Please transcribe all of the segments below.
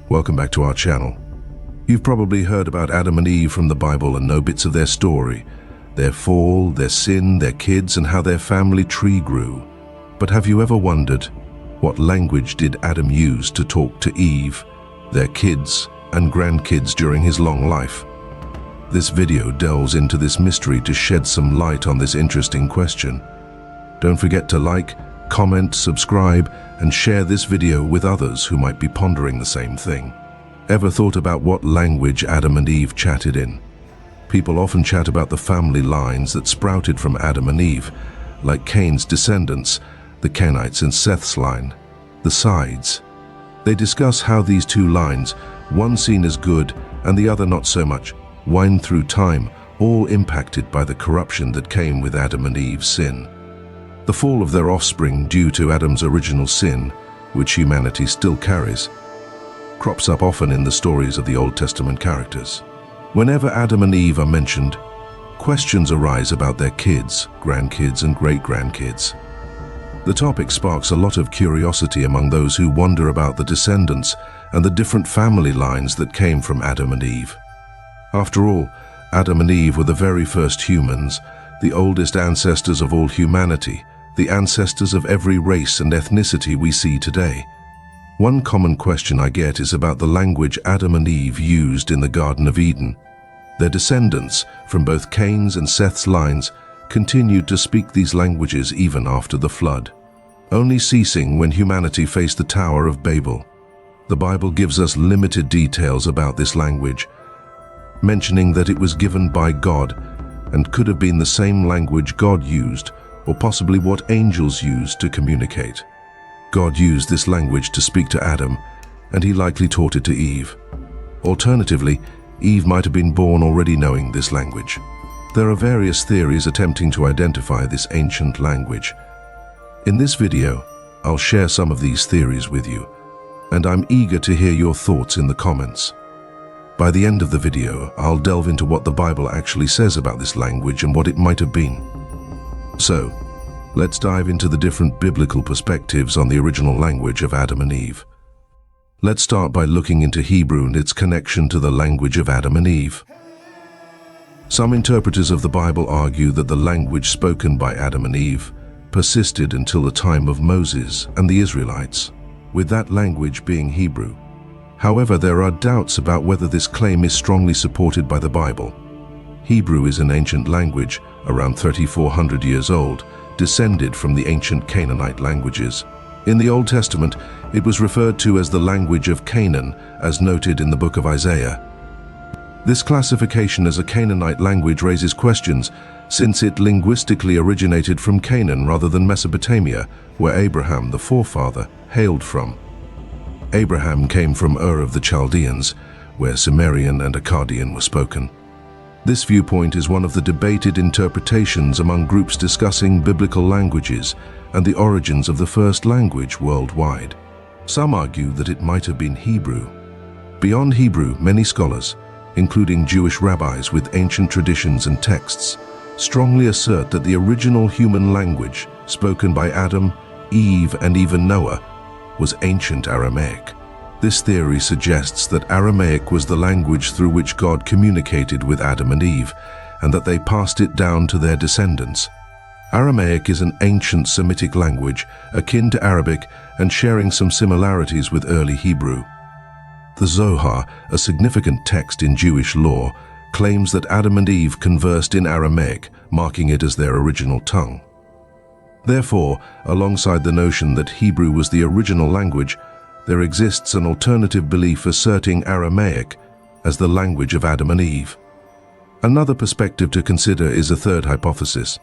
Welcome back to our channel. You've probably heard about Adam and Eve from the Bible and know bits of their story, their fall, their sin, their kids, and how their family tree grew. But have you ever wondered, what language did Adam use to talk to Eve, their kids, and grandkids during his long life? This video delves into this mystery to shed some light on this interesting question. Don't forget to like, comment, subscribe, and share this video with others who might be pondering the same thing. Ever thought about what language Adam and Eve chatted in? People often chat about the family lines that sprouted from Adam and Eve, like Cain's descendants, the Cainites, and Seth's line, the sides. They discuss how these two lines, one seen as good and the other not so much, wind through time, all impacted by the corruption that came with Adam and Eve's sin. The fall of their offspring due to Adam's original sin, which humanity still carries, crops up often in the stories of the Old Testament characters. Whenever Adam and Eve are mentioned, questions arise about their kids, grandkids, and great-grandkids. The topic sparks a lot of curiosity among those who wonder about the descendants and the different family lines that came from Adam and Eve. After all, Adam and Eve were the very first humans, the oldest ancestors of all humanity, the ancestors of every race and ethnicity we see today. One common question I get is about the language Adam and Eve used in the Garden of Eden. Their descendants, from both Cain's and Seth's lines, continued to speak these languages even after the flood, only ceasing when humanity faced the Tower of Babel. The Bible gives us limited details about this language, mentioning that it was given by God and could have been the same language God used, or possibly what angels used to communicate. God used this language to speak to Adam, and he likely taught it to Eve. Alternatively, Eve might have been born already knowing this language. There are various theories attempting to identify this ancient language. In this video, I'll share some of these theories with you, and I'm eager to hear your thoughts in the comments. By the end of the video, I'll delve into what the Bible actually says about this language and what it might have been. So, let's dive into the different biblical perspectives on the original language of Adam and Eve. Let's start by looking into Hebrew and its connection to the language of Adam and Eve. Some interpreters of the Bible argue that the language spoken by Adam and Eve persisted until the time of Moses and the Israelites, with that language being Hebrew. However, there are doubts about whether this claim is strongly supported by the Bible. Hebrew is an ancient language, around 3,400 years old, descended from the ancient Canaanite languages. In the Old Testament, it was referred to as the language of Canaan, as noted in the book of Isaiah. This classification as a Canaanite language raises questions, since it linguistically originated from Canaan rather than Mesopotamia, where Abraham, the forefather, hailed from. Abraham came from Ur of the Chaldeans, where Sumerian and Akkadian were spoken. This viewpoint is one of the debated interpretations among groups discussing biblical languages and the origins of the first language worldwide. Some argue that it might have been Hebrew. Beyond Hebrew, many scholars, including Jewish rabbis with ancient traditions and texts, strongly assert that the original human language, spoken by Adam, Eve, and even Noah, was ancient Aramaic. This theory suggests that Aramaic was the language through which God communicated with Adam and Eve, and that they passed it down to their descendants. Aramaic is an ancient Semitic language, akin to Arabic and sharing some similarities with early Hebrew. The Zohar, a significant text in Jewish law, claims that Adam and Eve conversed in Aramaic, marking it as their original tongue. Therefore, alongside the notion that Hebrew was the original language, there exists an alternative belief asserting Aramaic as the language of Adam and Eve. Another perspective to consider is a third hypothesis.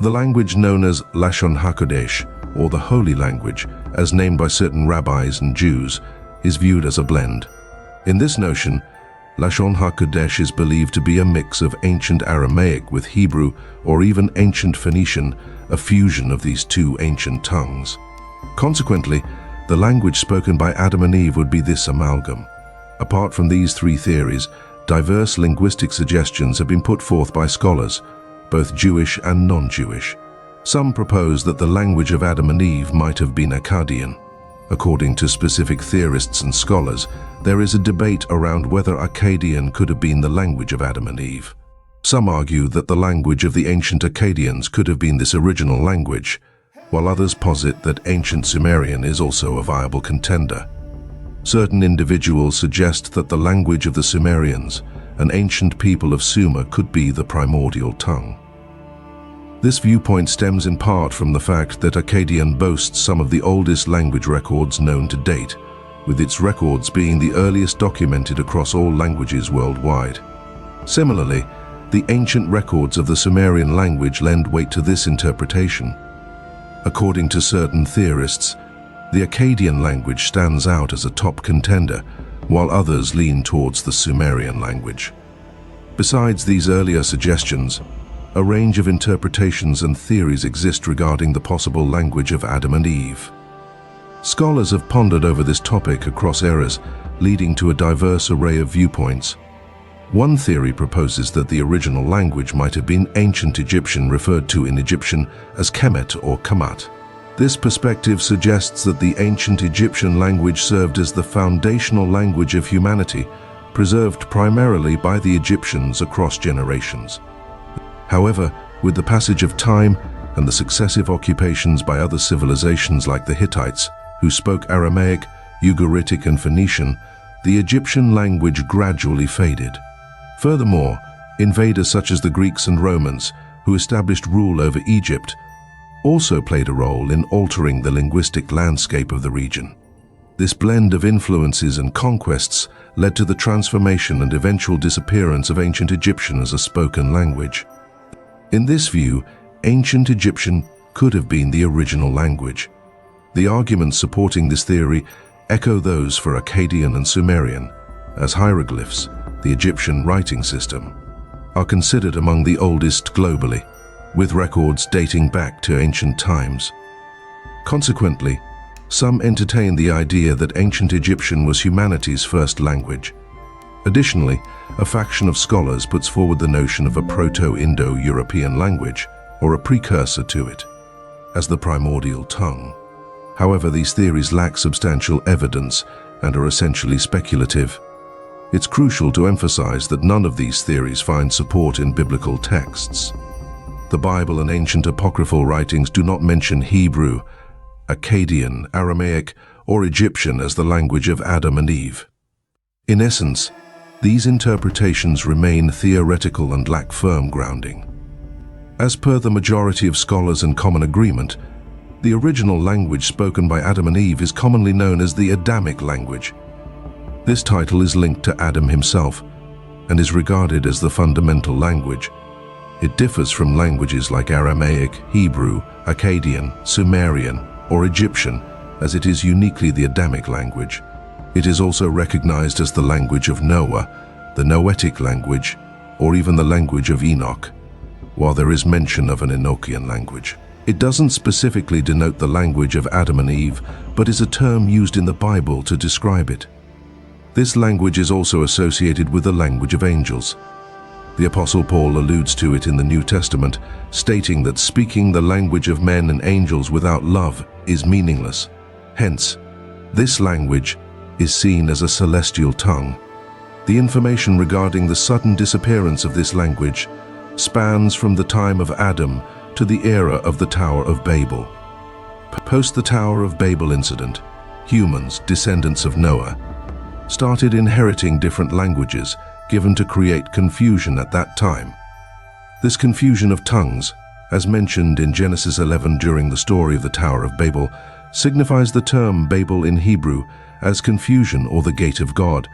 The language known as Lashon HaKodesh, or the Holy Language, as named by certain rabbis and Jews, is viewed as a blend. In this notion, Lashon HaKodesh is believed to be a mix of ancient Aramaic with Hebrew or even ancient Phoenician, a fusion of these two ancient tongues. Consequently, the language spoken by Adam and Eve would be this amalgam. Apart from these three theories, diverse linguistic suggestions have been put forth by scholars, both Jewish and non-Jewish. Some propose that the language of Adam and Eve might have been Akkadian. According to specific theorists and scholars, there is a debate around whether Akkadian could have been the language of Adam and Eve. Some argue that the language of the ancient Akkadians could have been this original language, while others posit that ancient Sumerian is also a viable contender. Certain individuals suggest that the language of the Sumerians, an ancient people of Sumer, could be the primordial tongue. This viewpoint stems in part from the fact that Akkadian boasts some of the oldest language records known to date, with its records being the earliest documented across all languages worldwide. Similarly, the ancient records of the Sumerian language lend weight to this interpretation. According to certain theorists, the Akkadian language stands out as a top contender, while others lean towards the Sumerian language. Besides these earlier suggestions, a range of interpretations and theories exist regarding the possible language of Adam and Eve. Scholars have pondered over this topic across eras, leading to a diverse array of viewpoints. One theory proposes that the original language might have been ancient Egyptian, referred to in Egyptian as Kemet or Kamat. This perspective suggests that the ancient Egyptian language served as the foundational language of humanity, preserved primarily by the Egyptians across generations. However, with the passage of time and the successive occupations by other civilizations like the Hittites, who spoke Aramaic, Ugaritic and Phoenician, the Egyptian language gradually faded. Furthermore, invaders such as the Greeks and Romans, who established rule over Egypt, also played a role in altering the linguistic landscape of the region. This blend of influences and conquests led to the transformation and eventual disappearance of ancient Egyptian as a spoken language. In this view, ancient Egyptian could have been the original language. The arguments supporting this theory echo those for Akkadian and Sumerian, as hieroglyphs, the Egyptian writing system, are considered among the oldest globally, with records dating back to ancient times. Consequently, some entertain the idea that ancient Egyptian was humanity's first language. Additionally, a faction of scholars puts forward the notion of a Proto-Indo-European language, or a precursor to it, as the primordial tongue. However, these theories lack substantial evidence and are essentially speculative. It's crucial to emphasize that none of these theories find support in biblical texts. The Bible and ancient apocryphal writings do not mention Hebrew, Akkadian, Aramaic, or Egyptian as the language of Adam and Eve. In essence, these interpretations remain theoretical and lack firm grounding. As per the majority of scholars and common agreement, the original language spoken by Adam and Eve is commonly known as the Adamic language. This title is linked to Adam himself and is regarded as the fundamental language. It differs from languages like Aramaic, Hebrew, Akkadian, Sumerian, or Egyptian, as it is uniquely the Adamic language. It is also recognized as the language of Noah, the Noetic language, or even the language of Enoch, while there is mention of an Enochian language. It doesn't specifically denote the language of Adam and Eve, but is a term used in the Bible to describe it. This language is also associated with the language of angels. The Apostle Paul alludes to it in the New Testament, stating that speaking the language of men and angels without love is meaningless. Hence, this language is seen as a celestial tongue. The information regarding the sudden disappearance of this language spans from the time of Adam to the era of the Tower of Babel. Post the Tower of Babel incident, humans, descendants of Noah, started inheriting different languages given to create confusion at that time. This confusion of tongues, as mentioned in Genesis 11 during the story of the Tower of Babel, signifies the term Babel in Hebrew as confusion or the gate of God.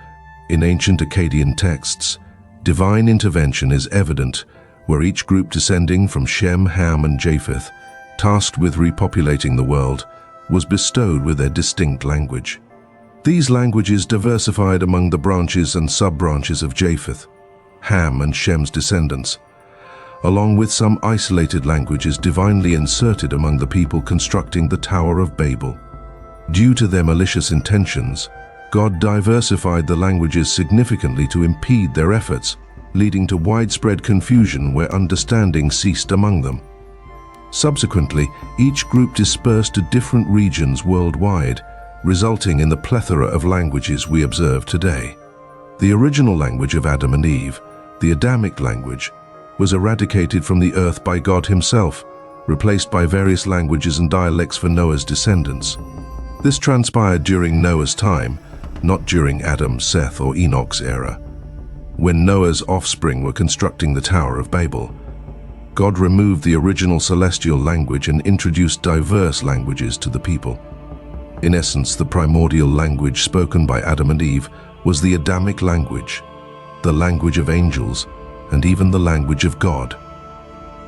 In ancient Akkadian texts, divine intervention is evident, where each group descending from Shem, Ham, and Japheth, tasked with repopulating the world, was bestowed with their distinct language. These languages diversified among the branches and sub-branches of Japheth, Ham, and Shem's descendants, along with some isolated languages divinely inserted among the people constructing the Tower of Babel. Due to their malicious intentions, God diversified the languages significantly to impede their efforts, leading to widespread confusion where understanding ceased among them. Subsequently, each group dispersed to different regions worldwide, resulting in the plethora of languages we observe today. The original language of Adam and Eve, the Adamic language, was eradicated from the earth by God himself, replaced by various languages and dialects for Noah's descendants. This transpired during Noah's time, not during Adam, Seth, or Enoch's era. When Noah's offspring were constructing the Tower of Babel, God removed the original celestial language and introduced diverse languages to the people. In essence, the primordial language spoken by Adam and Eve was the Adamic language, the language of angels, and even the language of God.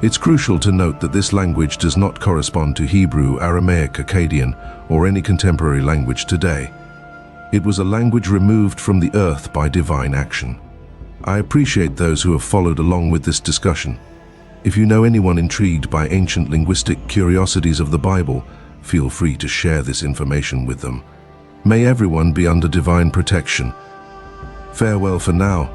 It's crucial to note that this language does not correspond to Hebrew, Aramaic, Akkadian, or any contemporary language today. It was a language removed from the earth by divine action. I appreciate those who have followed along with this discussion. If you know anyone intrigued by ancient linguistic curiosities of the Bible, feel free to share this information with them. May everyone be under divine protection. Farewell for now.